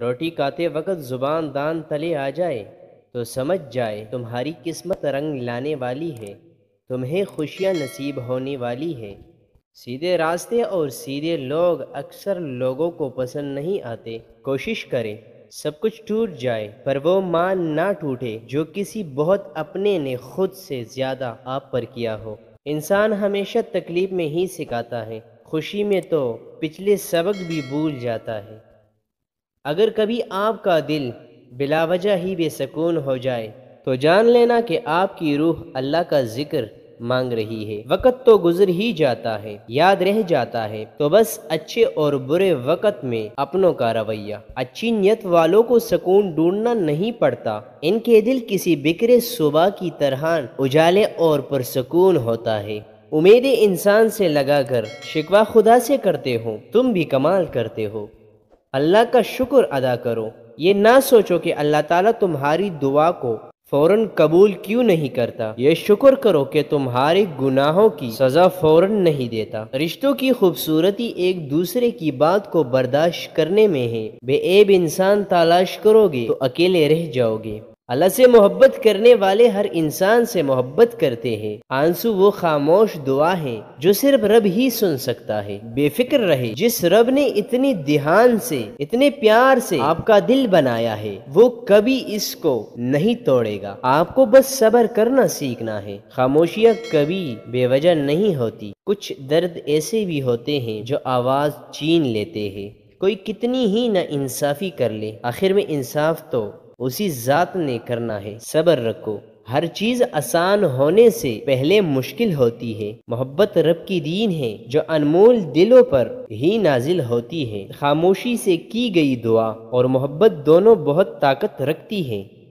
روٹی کھاتے وقت زبان دان تلے آ جائے تو سمجھ جائے تمہاری قسمت رنگ لانے والی ہے، تمہیں خوشیاں نصیب ہونے والی ہے۔ سیدھے راستے اور سیدھے لوگ اکثر لوگوں کو پسند نہیں آتے۔ کوشش کریں سب کچھ ٹوٹ جائے پر وہ مان نہ ٹوٹے جو کسی بہت اپنے نے خود سے زیادہ آپ پر کیا ہو۔ انسان ہمیشہ تکلیف میں ہی سکھاتا ہے، خوشی میں تو پچھلے سبق بھی بھول جاتا ہے۔ اگر کبھی آپ کا دل بلا وجہ ہی بے سکون ہو جائے تو جان لینا کہ آپ کی روح اللہ کا ذکر مانگ رہی ہے۔ وقت تو گزر ہی جاتا ہے، یاد رہ جاتا ہے تو بس اچھے اور برے وقت میں اپنوں کا رویہ۔ اچھی نیت والوں کو سکون ڈھونڈنا نہیں پڑتا، ان کے دل کسی بکھرے صبح کی طرح اجالے اور پرسکون ہوتا ہے۔ امیدیں انسان سے لگا کر شکوہ خدا سے کرتے ہو، تم بھی کمال کرتے ہو۔ اللہ کا شکر ادا کرو، یہ نہ سوچو کہ اللہ تعالیٰ تمہاری دعا کو فوراً قبول کیوں نہیں کرتا، یہ شکر کرو کہ تمہارے گناہوں کی سزا فوراً نہیں دیتا۔ رشتوں کی خوبصورتی ایک دوسرے کی بات کو برداشت کرنے میں ہے، بے عیب انسان تلاش کرو گے تو اکیلے رہ جاؤ گے۔ اللہ سے محبت کرنے والے ہر انسان سے محبت کرتے ہیں۔ آنسو وہ خاموش دعا ہے جو صرف رب ہی سن سکتا ہے۔ بے فکر رہے، جس رب نے اتنی دھیان سے اتنے پیار سے آپ کا دل بنایا ہے وہ کبھی اس کو نہیں توڑے گا۔ آپ کو بس صبر کرنا سیکھنا ہے۔ خاموشیاں کبھی بے وجہ نہیں ہوتی، کچھ درد ایسے بھی ہوتے ہیں جو آواز چھین لیتے ہیں۔ کوئی کتنی ہی نا انصافی کر لے، آخر میں انصاف تو اسی ذات نے کرنا ہے۔ صبر رکھو، ہر چیز آسان ہونے سے پہلے مشکل ہوتی ہے۔ محبت رب کی دین ہے جو انمول دلوں پر ہی نازل ہوتی ہے۔ خاموشی سے کی گئی دعا اور محبت دونوں بہت طاقت رکھتی ہے۔